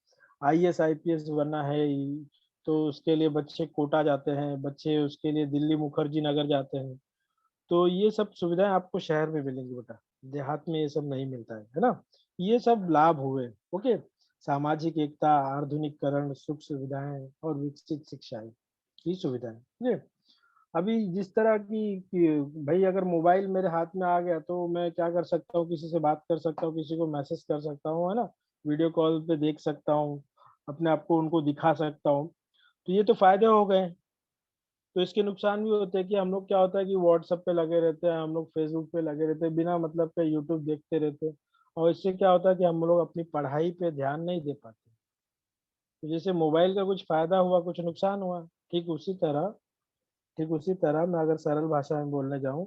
आईएएस, आईपीएस बनना है तो उसके लिए बच्चे कोटा जाते हैं, बच्चे उसके लिए दिल्ली मुखर्जी नगर जाते हैं। तो ये सब सुविधाएँ आपको शहर में मिलेंगी बेटा, देहात में ये सब नहीं मिलता है ना? ये सब लाभ हुए, ओके? सामाजिक एकता, आधुनिकीकरण, सुख सुविधाएँ और विकसित शिक्षाएँ, ये सुविधाएँ, ठीक है? अभी जिस तरह की भई अगर मोबाइल मेरे हाथ में आ गया तो मैं क्या कर सकता हूँ, किसी से बात कर सकता हूँ, किसी को मैसेज कर सकता हूँ, है ना? वीडियो कॉल पे देख सकता हूँ, अपने आप को उनको दिखा सकता हूँ, तो ये तो फ़ायदे हो गए। तो इसके नुकसान भी होते हैं कि हम लोग क्या होता है कि व्हाट्सएप पे लगे रहते हैं, हम लोग फेसबुक पे लगे रहते हैं, बिना मतलब के यूट्यूब देखते रहते हैं और इससे क्या होता है कि हम लोग अपनी पढ़ाई पे ध्यान नहीं दे पाते। तो जैसे मोबाइल का कुछ फ़ायदा हुआ, कुछ नुकसान हुआ, ठीक उसी तरह मैं अगर सरल भाषा में बोलने जाऊँ,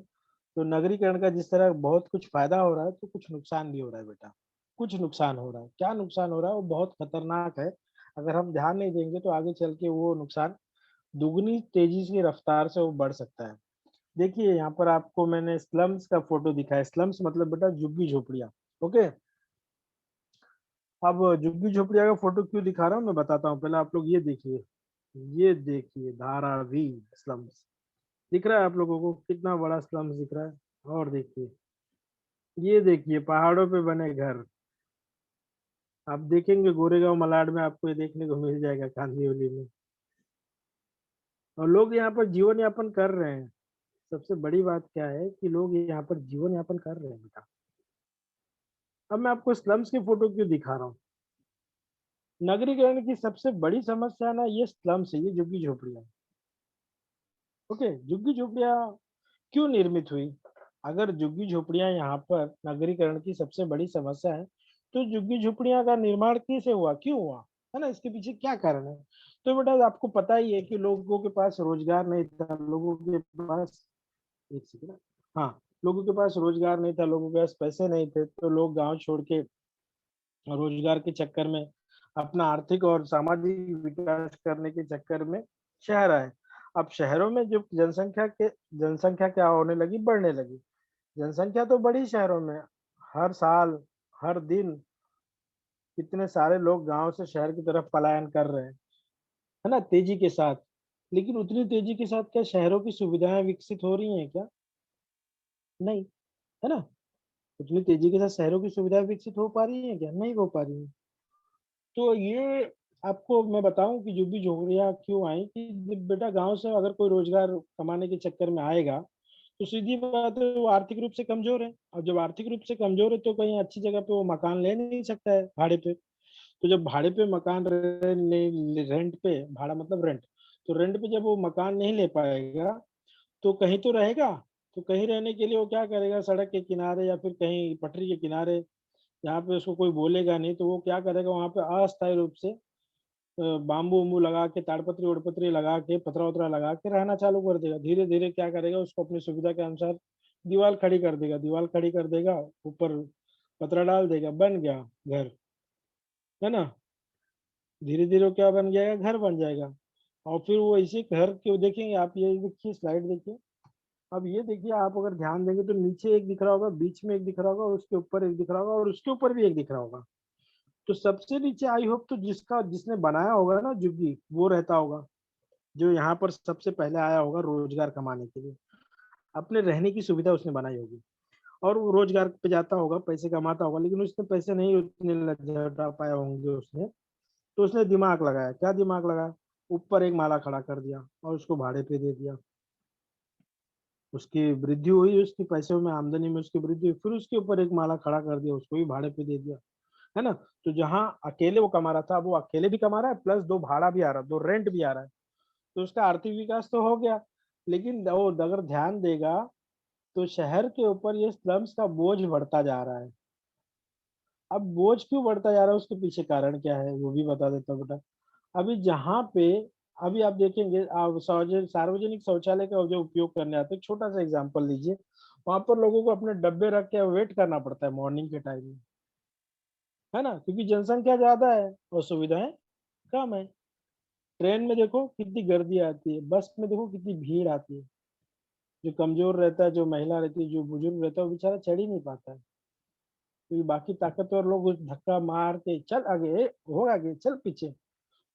तो नगरीकरण का जिस तरह बहुत कुछ फ़ायदा हो रहा है, तो कुछ नुकसान भी हो रहा है बेटा। कुछ नुकसान हो रहा है। क्या नुकसान हो रहा है? वो बहुत खतरनाक है। अगर हम ध्यान नहीं देंगे तो आगे चल के वो नुकसान दुगनी तेज़ी की रफ़्तार से वो बढ़ सकता है। देखिए, यहाँ पर आपको मैंने स्लम्स का फ़ोटो दिखाया है। स्लम्स मतलब बेटा झुग्गी-झोपड़ियाँ, ओके? अब झुग्गी-झोपड़ियाँ का फ़ोटो क्यों दिखा रहा हूँ, मैं बताता हूँ। पहले आप लोग ये देखिए धारावी स्लम्स। दिख रहा है आप लोगों को कितना बड़ा स्लम्स दिख रहा है? और देखिए, ये देखिए पहाड़ों पे बने घर। आप देखेंगे गोरेगाँव, मलाड में आपको ये देखने को मिल जाएगा कांदिवली में और लोग यहाँ पर जीवन यापन कर रहे हैं। सबसे बड़ी बात क्या है कि लोग यहाँ पर जीवन यापन कर रहे हैं बेटा। अब मैं आपको स्लम्स की फ़ोटो क्यों दिखा रहा हूँ? नगरीकरण की सबसे बड़ी समस्या ना ये स्लम्स है, ये झुग्गी-झोपड़ियाँ, ओके? झुग्गी-झोपड़ियाँ क्यों निर्मित हुई? अगर झुग्गी-झोपड़ियाँ यहाँ पर नगरीकरण की सबसे बड़ी समस्या है, तो झुग्गी-झोपड़ियाँ का निर्माण कैसे हुआ? क्यों हुआ? है ना? इसके पीछे क्या कारण है? तो बेटा आपको पता ही है कि लोगों के पास रोज़गार नहीं था, लोगों के पास एक सेकंड हाँ, लोगों के पास रोज़गार नहीं था, लोगों के पास पैसे नहीं थे, तो लोग गाँव छोड़ के रोज़गार के चक्कर में अपना आर्थिक और सामाजिक विकास करने के चक्कर में शहर आए। अब शहरों में जो जनसंख्या क्या होने लगी? बढ़ने लगी। जनसंख्या तो बढ़ी शहरों में, हर साल, हर दिन कितने सारे लोग गांव से शहर की तरफ पलायन कर रहे हैं, है ना, तेजी के साथ। लेकिन उतनी तेजी के साथ क्या शहरों की सुविधाएं विकसित हो रही हैं क्या? नहीं, है ना? उतनी तेजी के साथ शहरों की सुविधाएं विकसित हो पा रही हैं क्या? नहीं हो पा रही हैं। तो ये आपको मैं बताऊं कि जो भी झोपड़ियाँ क्यों आई कि जब बेटा गांव से अगर कोई रोजगार कमाने के चक्कर में आएगा, तो सीधी बात है वो आर्थिक रूप से कमजोर है, और जब आर्थिक रूप से कमजोर है तो कहीं अच्छी जगह पे वो मकान ले नहीं सकता है भाड़े पे। तो जब भाड़े पे मकान रेंट पे, भाड़ा मतलब रेंट, तो रेंट पे जब वो मकान नहीं ले पाएगा तो कहीं तो रहेगा। तो कहीं रहने के लिए वो क्या करेगा, सड़क के किनारे या फिर कहीं पटरी के किनारे, जहाँ पे उसको कोई बोलेगा नहीं, तो वो क्या करेगा वहाँ पे अस्थायी रूप से बाम्बू उम्बू लगा के, ताड़पत्री उड़पत्री लगा के, पतरा वतरा लगा के रहना चालू कर देगा। धीरे धीरे क्या करेगा, उसको अपनी सुविधा के अनुसार दीवार खड़ी कर देगा, दीवार खड़ी कर देगा, ऊपर पतरा डाल देगा, बन गया घर, है ना? धीरे धीरे क्या बन जाएगा, घर बन जाएगा। और फिर वो इसी घर के देखेंगे आप, ये देखिए स्लाइड देखिए। अब ये देखिए, आप अगर ध्यान देंगे तो नीचे एक दिख रहा होगा, बीच में एक दिख रहा होगा, और उसके ऊपर एक दिख रहा होगा, और उसके ऊपर भी एक दिख रहा होगा। तो सबसे नीचे आई होप तो जिसका जिसने बनाया होगा ना झुग्गी, वो रहता होगा, जो यहाँ पर सबसे पहले आया होगा रोजगार कमाने के लिए। अपने रहने की सुविधा उसने बनाई होगी, और वो रोजगार पे जाता होगा, पैसे कमाता होगा, लेकिन उसने पैसे नहीं उतने जुटा पाया होंगे उसने। तो उसने दिमाग लगाया, क्या दिमाग लगाया, ऊपर एक माला खड़ा कर दिया और उसको भाड़े पे दे दिया। उसकी वृद्धि हुई, उसकी पैसों में आमदनी में उसकी वृद्धि हुई, फिर उसके ऊपर एक माला खड़ा कर दिया, उसको भी भाड़े पे दे दिया, है ना? तो जहाँ अकेले वो कमा रहा था, वो अकेले भी कमा रहा है, प्लस दो भाड़ा भी आ रहा है, दो रेंट भी आ रहा है। तो उसका आर्थिक विकास तो हो गया। लेकिन वो अगर ध्यान देगा तो शहर के ऊपर ये स्लम्स का बोझ बढ़ता जा रहा है। अब बोझ क्यों बढ़ता जा रहा है, उसके पीछे कारण क्या है वो भी बता देता हूँ बेटा। अभी जहाँ पे, अभी आप देखेंगे, आप सार्वजनिक शौचालय का जो उपयोग करने आते हैं, छोटा सा एग्जांपल लीजिए, वहां पर लोगों को अपने डब्बे रख के वेट करना पड़ता है मॉर्निंग के टाइम में, है ना? क्योंकि जनसंख्या ज्यादा है और सुविधाएं कम है। ट्रेन में देखो कितनी गर्दी आती है, बस में देखो कितनी भीड़ आती है। जो कमजोर रहता है, जो महिला रहती है, जो बुजुर्ग रहता है, वो बेचारा चढ़ ही नहीं पाता है, क्योंकि बाकी ताकतवर लोग उस धक्का मार के चल आगे, हो आगे, चल पीछे,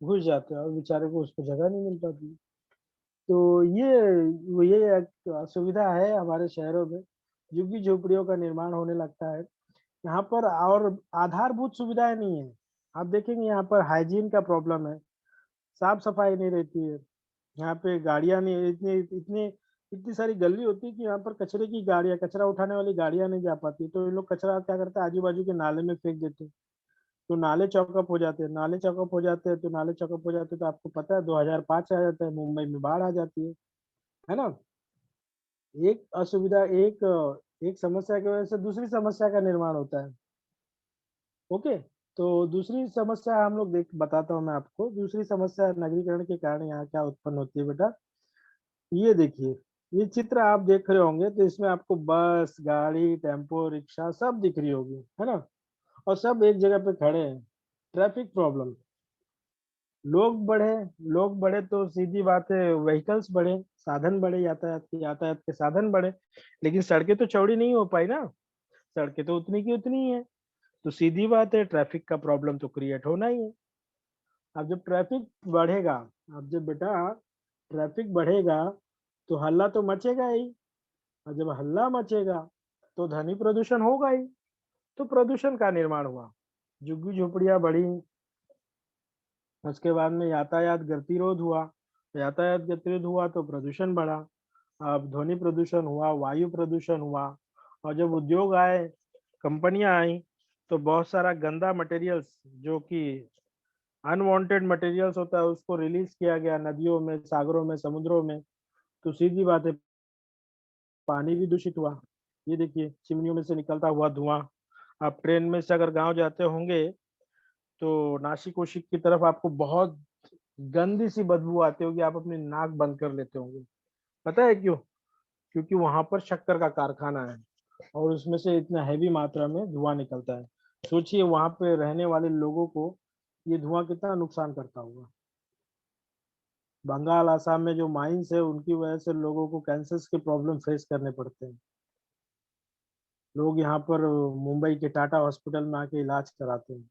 घुस जाते हैं, और बेचारे को उसको जगह नहीं मिल पाती। तो ये एक असुविधा है हमारे शहरों में। झुग्गी झोपड़ियों का निर्माण होने लगता है यहाँ पर, और आधारभूत सुविधाएं नहीं है। आप देखेंगे यहाँ पर हाइजीन का प्रॉब्लम है, साफ सफाई नहीं रहती है। यहाँ पे गाड़ियाँ नहीं, इतनी इतनी इतनी सारी गली होती है कि यहाँ पर कचरे की गाड़ियाँ, कचरा उठाने वाली गाड़ियाँ नहीं जा पाती, तो ये लोग कचरा क्या करते हैं, आजू बाजू के नाले में फेंक देते हैं। तो नाले चौकअप हो जाते हैं, नाले चौकअप हो जाते हैं, तो नाले चौकअप हो जाते हैं, तो आपको पता है 2005 आ जाता है, मुंबई में बाढ़ आ जाती है ना? एक असुविधा, एक समस्या की वजह से दूसरी समस्या का निर्माण होता है। ओके, तो दूसरी समस्या हम लोग देख बताता हूँ मैं आपको, दूसरी समस्या नगरीकरण के कारण यहाँ क्या उत्पन्न होती है बेटा। ये देखिए, ये चित्र आप देख रहे होंगे, तो इसमें आपको बस, गाड़ी, टेम्पो, रिक्शा सब दिख रही होगी, है ना? और सब एक जगह पे खड़े हैं। ट्रैफिक प्रॉब्लम, लोग बढ़े, लोग बढ़े तो सीधी बात है, व्हीकल्स बढ़े, साधन बढ़े, यातायात के साधन बढ़े, लेकिन सड़कें तो चौड़ी नहीं हो पाई ना। सड़कें तो उतनी की उतनी ही है। तो सीधी बात है, ट्रैफिक का प्रॉब्लम तो क्रिएट होना ही है। अब जब ट्रैफिक बढ़ेगा, अब जब बेटा ट्रैफिक बढ़ेगा, तो हल्ला तो मचेगा ही, और जब हल्ला मचेगा तो ध्वनि प्रदूषण होगा ही। तो प्रदूषण का निर्माण हुआ, झुग्गी झोपड़ियां बढ़ी, उसके बाद में यातायात गतिरोध हुआ, यातायात गतिरोध हुआ तो प्रदूषण बढ़ा। अब ध्वनि प्रदूषण हुआ, वायु प्रदूषण हुआ, और जब उद्योग आए, कंपनियां आई, तो बहुत सारा गंदा मटेरियल्स, जो कि अनवांटेड मटेरियल्स होता है, उसको रिलीज किया गया नदियों में, सागरों में, समुद्रों में। तो सीधी बात है, पानी भी दूषित हुआ। ये देखिए चिमनियों में से निकलता हुआ धुआं। आप ट्रेन में से अगर गांव जाते होंगे, तो नासिक ओशिक की तरफ आपको बहुत गंदी सी बदबू आती होगी, आप अपनी नाक बंद कर लेते होंगे। पता है क्यों? क्योंकि वहां पर शक्कर का कारखाना है, और उसमें से इतना हैवी मात्रा में धुआं निकलता है। सोचिए वहां पे रहने वाले लोगों को ये धुआं कितना नुकसान करता होगा। बंगाल, आसाम में जो माइंस है, उनकी वजह से लोगों को कैंसर के प्रॉब्लम फेस करने पड़ते हैं। लोग यहाँ पर मुंबई के टाटा हॉस्पिटल में आके इलाज कराते हैं।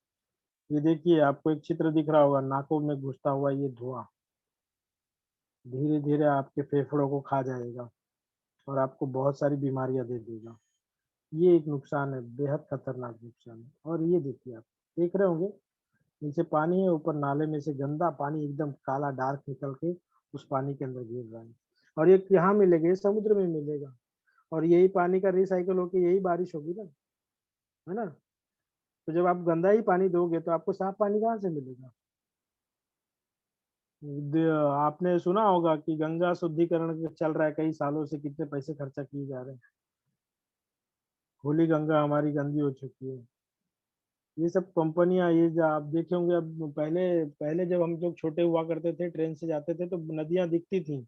ये देखिए आपको एक चित्र दिख रहा होगा, नाकों में घुसता हुआ ये धुआं धीरे धीरे आपके फेफड़ों को खा जाएगा और आपको बहुत सारी बीमारियां दे देगा। ये एक नुकसान है, बेहद खतरनाक नुकसान है। और ये देखिए आप देख रहे होंगे, नीचे पानी है, ऊपर नाले में से गंदा पानी एकदम काला डार्क निकल के उस पानी के अंदर गिर रहा है। और ये यहाँ मिलेगा, ये समुद्र में मिलेगा, और यही पानी का रिसाइकल होके यही बारिश होगी ना, है ना? तो जब आप गंदा ही पानी दोगे तो आपको साफ पानी कहाँ से मिलेगा? आपने सुना होगा कि गंगा शुद्धिकरण चल रहा है कई सालों से, कितने पैसे खर्चा किए जा रहे हैं। होली गंगा हमारी गंदी हो चुकी है। ये सब कंपनियां, ये जो आप देखे होंगे, अब पहले पहले जब हम लोग छोटे हुआ करते थे, ट्रेन से जाते थे तो नदियां दिखती थी।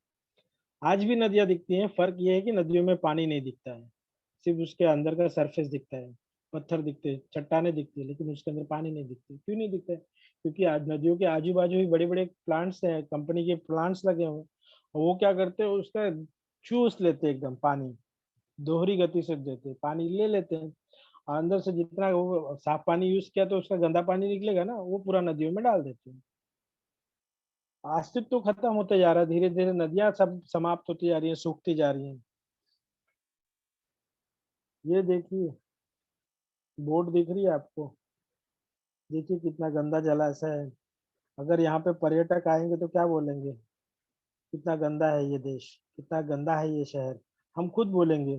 आज भी नदियां दिखती हैं, फर्क ये है कि नदियों में पानी नहीं दिखता है, सिर्फ उसके अंदर का सरफेस दिखता है। पत्थर दिखते हैं, चट्टानें दिखती है, लेकिन उसके अंदर पानी नहीं दिखती। क्यों नहीं दिखता है? क्योंकि आज नदियों के आजू बाजू ही बड़े बड़े प्लांट्स हैं, कंपनी के प्लांट्स लगे हुए हैं। और वो क्या करते हैं, उसका चूस लेते हैं एकदम पानी, दोहरी गति से देते हैं, पानी ले लेते हैं। और अंदर से जितना वो साफ पानी यूज किया तो उसका गंदा पानी निकलेगा ना, वो पूरा नदियों में डाल देते हैं। अस्तित्व तो खत्म होते जा रहा है, धीरे धीरे नदियां सब समाप्त होती जा रही है, सूखती जा रही हैं। ये देखिए, बोट दिख रही है आपको? देखिए कितना गंदा जलाशय है। अगर यहाँ पे पर्यटक आएंगे तो क्या बोलेंगे, कितना गंदा है ये देश, कितना गंदा है ये शहर। हम खुद बोलेंगे,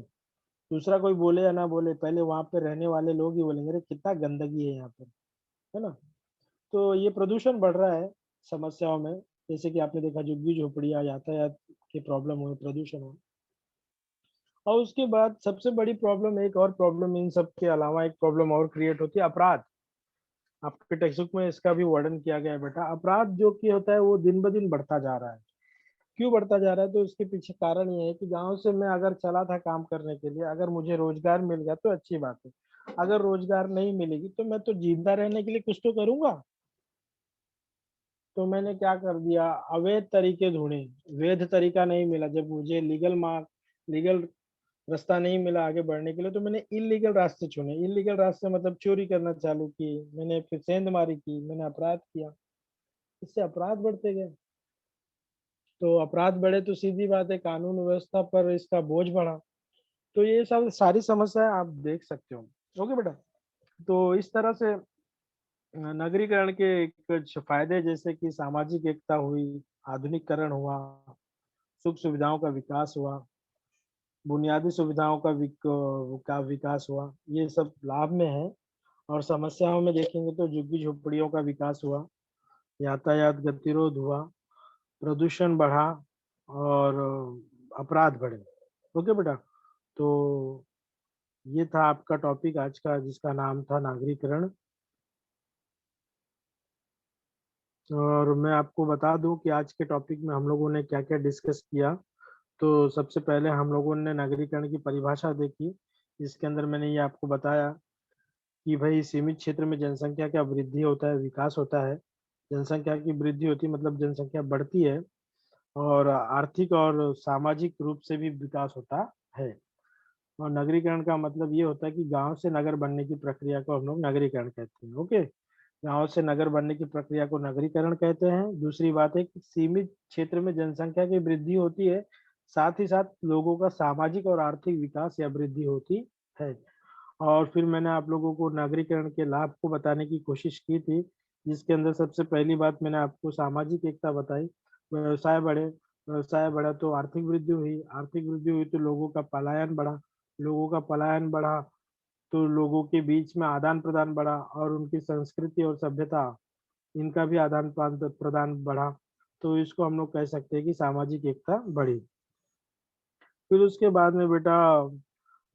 दूसरा कोई बोले या ना बोले, पहले वहां पे रहने वाले लोग ही बोलेंगे, अरे कितना गंदगी है यहाँ पर, है ना? तो ये प्रदूषण बढ़ रहा है समस्याओं में। जैसे कि आपने देखा, झुग्गी झोपड़ियाँ, यातायात के प्रॉब्लम हुए, प्रदूषण हुआ। और उसके बाद सबसे बड़ी प्रॉब्लम, एक और प्रॉब्लम इन सब के अलावा एक प्रॉब्लम और क्रिएट होती है, अपराध। आपके टेक्स्ट बुक में इसका भी वर्णन किया गया है बेटा। अपराध जो कि होता है वो दिन ब दिन बढ़ता जा रहा है। क्यों बढ़ता जा रहा है? तो इसके पीछे कारण ये है कि गांव से मैं अगर चला था काम करने के लिए, अगर मुझे रोजगार मिल गया तो अच्छी बात है। अगर रोजगार नहीं मिलेगी तो मैं तो जिंदा रहने के लिए कुछ तो करूंगा। तो मैंने क्या कर दिया, अवैध तरीके ढूंढे। वैध तरीका नहीं मिला, जब मुझे लीगल रास्ता नहीं मिला आगे बढ़ने के लिए, तो मैंने इलीगल रास्ते चुने। इलीगल रास्ते मतलब चोरी करना चालू की मैंने, फिर सेंधमारी की मैंने, अपराध किया। इससे अपराध बढ़ते गए। तो अपराध बढ़े तो सीधी बात है, कानून व्यवस्था पर इसका बोझ बढ़ा। तो ये सब सारी समस्याएं आप देख सकते हो। ओके बेटा। तो इस तरह से नगरीकरण के कुछ फायदे, जैसे कि सामाजिक एकता हुई, आधुनिकीकरण हुआ, सुख सुविधाओं का विकास हुआ, बुनियादी सुविधाओं का विकास हुआ, ये सब लाभ में है। और समस्याओं में देखेंगे तो झुग्गी झोपड़ियों का विकास हुआ, यातायात गतिरोध हुआ, प्रदूषण बढ़ा, और अपराध बढ़े। ओके बेटा। तो ये था आपका टॉपिक आज का, जिसका नाम था नागरीकरण। और मैं आपको बता दूं कि आज के टॉपिक में हम लोगों ने क्या क्या डिस्कस किया। तो सबसे पहले हम लोगों ने नागरीकरण की परिभाषा देखी, जिसके अंदर मैंने ये आपको बताया कि भाई सीमित क्षेत्र में जनसंख्या का वृद्धि होता है, विकास होता है। जनसंख्या की वृद्धि होती है मतलब जनसंख्या बढ़ती है, और आर्थिक और सामाजिक रूप से भी विकास होता है। और नगरीकरण का मतलब ये होता है कि गांव से नगर बनने की प्रक्रिया को हम लोग नगरीकरण कहते हैं। ओके। गांव से नगर बनने की प्रक्रिया को नगरीकरण कहते हैं। दूसरी बात है कि सीमित क्षेत्र में जनसंख्या की वृद्धि होती है, साथ ही साथ लोगों का सामाजिक और आर्थिक विकास या वृद्धि होती है। और फिर मैंने आप लोगों को नागरीकरण के लाभ को बताने की कोशिश की थी, जिसके अंदर सबसे पहली बात मैंने आपको सामाजिक एकता बताई। व्यवसाय बढ़ा तो आर्थिक वृद्धि हुई, आर्थिक वृद्धि हुई तो लोगों का पलायन बढ़ा, लोगों का पलायन बढ़ा तो लोगों के बीच में आदान प्रदान बढ़ा, और उनकी संस्कृति और सभ्यता, इनका भी आदान प्रदान बढ़ा। तो इसको हम लोग कह सकते हैं कि सामाजिक एकता बढ़ी। फिर उसके बाद में बेटा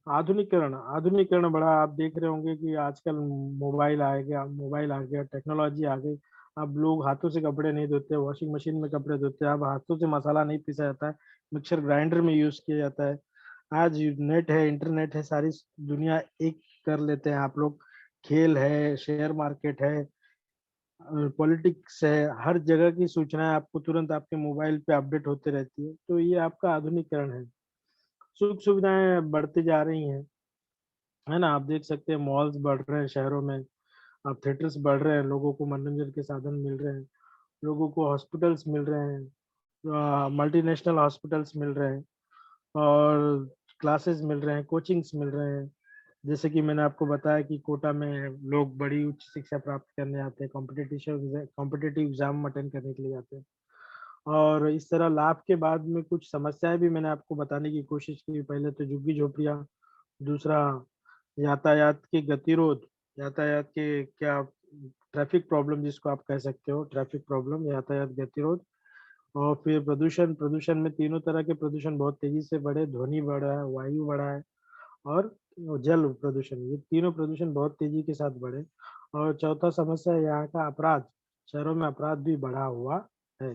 आधुनिकीकरण आधुनिकीकरण बढ़ा। आप देख रहे होंगे कि आजकल मोबाइल आ गया, टेक्नोलॉजी आ गई। अब लोग हाथों से कपड़े नहीं धोते, वॉशिंग मशीन में कपड़े धोते हैं। अब हाथों से मसाला नहीं पीसा जाता है, मिक्सर ग्राइंडर में यूज किया जाता है। आज नेट है, इंटरनेट है, सारी दुनिया एक कर लेते हैं आप लोग। खेल है, शेयर मार्केट है, पॉलिटिक्स है, हर जगह की सूचनाएं आपको तुरंत आपके मोबाइल पे अपडेट होते रहती है। तो ये आपका आधुनिकीकरण है। सुख सुविधाएं बढ़ती जा रही हैं, है ना? आप देख सकते हैं, मॉल्स बढ़ रहे हैं शहरों में, अब थिएटर्स बढ़ रहे हैं, लोगों को मनोरंजन के साधन मिल रहे हैं, लोगों को हॉस्पिटल्स मिल रहे हैं, मल्टीनेशनल हॉस्पिटल्स मिल रहे हैं, और क्लासेस मिल रहे हैं, कोचिंग्स मिल रहे हैं। जैसे कि मैंने आपको बताया कि कोटा में लोग बड़ी उच्च शिक्षा प्राप्त करने आते हैं, कॉम्पिटिटिव एग्जाम अटेंड करने के लिए जाते हैं। और इस तरह लाभ के बाद में कुछ समस्याएं भी मैंने आपको बताने की कोशिश की। पहले तो झुग्गी झोपड़ियाँ, दूसरा यातायात के गतिरोध, यातायात के क्या ट्रैफिक प्रॉब्लम जिसको आप कह सकते हो, ट्रैफिक प्रॉब्लम, यातायात गतिरोध, और फिर प्रदूषण। प्रदूषण में तीनों तरह के प्रदूषण बहुत तेजी से बढ़े, ध्वनि बढ़ा है, वायु बढ़ा है, और जल प्रदूषण। ये तीनों प्रदूषण बहुत तेजी के साथ बढ़े। और चौथा समस्या है यहाँ का अपराध, शहरों में अपराध भी बढ़ा हुआ है।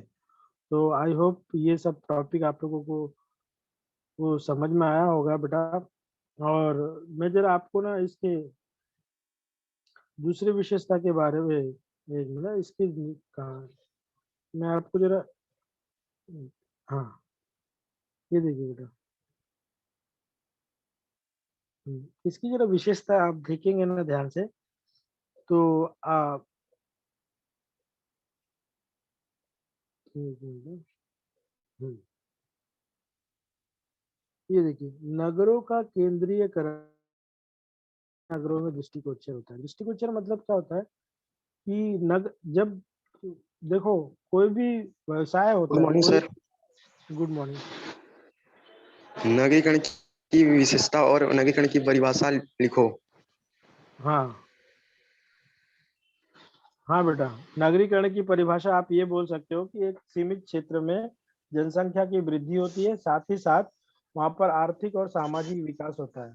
तो आई होप ये सब टॉपिक आप लोगों को वो समझ में आया होगा बेटा। और मैं जरा आपको ना इसके दूसरी विशेषता के बारे में, एक मिनट इसकी कहा, मैं आपको जरा, हाँ, ये देखिए बेटा। इसकी जरा विशेषता आप देखेंगे ना ध्यान से, तो आप, हम्म, ये देखिए, नगरों का केंद्रीयकरण, नगरों में दृष्टिगोचर होता है। दृष्टिगोचर मतलब क्या होता है कि नग जब देखो, कोई भी व्यवसाय गुड होता है, मॉर्निंग कोई, सर। Good morning. नगरीकरण की विशेषता और नगरीकरण की परिभाषा लिखो। हाँ, हाँ बेटा, नगरीकरण की परिभाषा आप ये बोल सकते हो कि एक सीमित क्षेत्र में जनसंख्या की वृद्धि होती है, साथ ही साथ वहां पर आर्थिक और सामाजिक विकास होता है।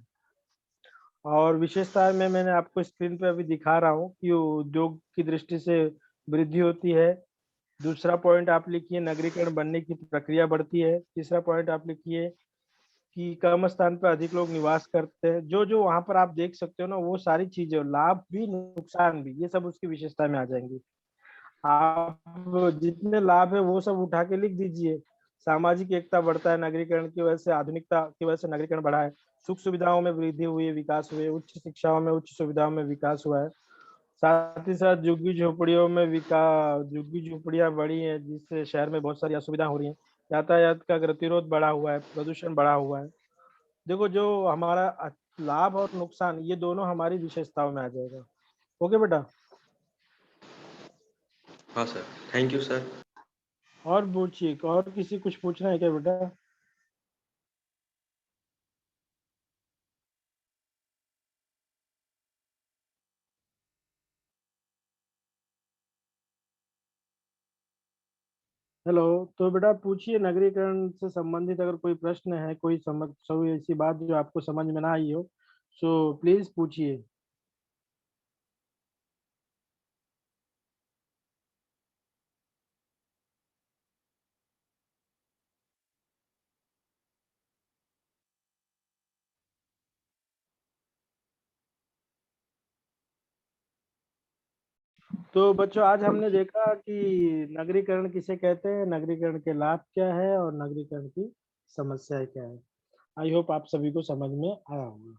और विशेषता में मैंने आपको स्क्रीन पे अभी दिखा रहा हूँ कि उद्योग की दृष्टि से वृद्धि होती है। दूसरा पॉइंट आप लिखिए, नगरीकरण बनने की प्रक्रिया बढ़ती है। तीसरा पॉइंट आप लिखिए कि कम स्थान पर अधिक लोग निवास करते हैं। जो जो वहां पर आप देख सकते हो ना, वो सारी चीजें, लाभ भी नुकसान भी, ये सब उसकी विशेषता में आ जाएंगी। आप जितने लाभ है वो सब उठा के लिख दीजिए। सामाजिक एकता बढ़ता है नगरीकरण की वजह से, आधुनिकता की वजह से नगरीकरण बढ़ा है। सुख सुविधाओं में वृद्धि हुई है, विकास हुए, उच्च शिक्षाओं में, उच्च सुविधाओं में विकास हुआ है। साथ ही साथ झुग्गी झोपड़ियों में विकास, झुग्गी झोपड़ियां बढ़ी हैं जिससे शहर में बहुत सारी असुविधा हो रही है। यातायात का गतिरोध बढ़ा हुआ है, प्रदूषण बढ़ा हुआ है। देखो, जो हमारा लाभ और नुकसान, ये दोनों हमारी विशेषताओं में आ जाएगा। ओके बेटा। हाँ सर, थैंक यू सर। और पूछिए, और किसी कुछ पूछना है क्या बेटा? हेलो, तो बेटा पूछिए, नगरीकरण से संबंधित अगर कोई प्रश्न है, कोई ऐसी बात जो आपको समझ में ना आई हो, सो प्लीज पूछिए। तो बच्चों, आज हमने देखा कि नगरीकरण किसे कहते हैं, नगरीकरण के लाभ क्या है, और नगरीकरण की समस्याएं क्या है। आई होप आप सभी को समझ में आया होगा।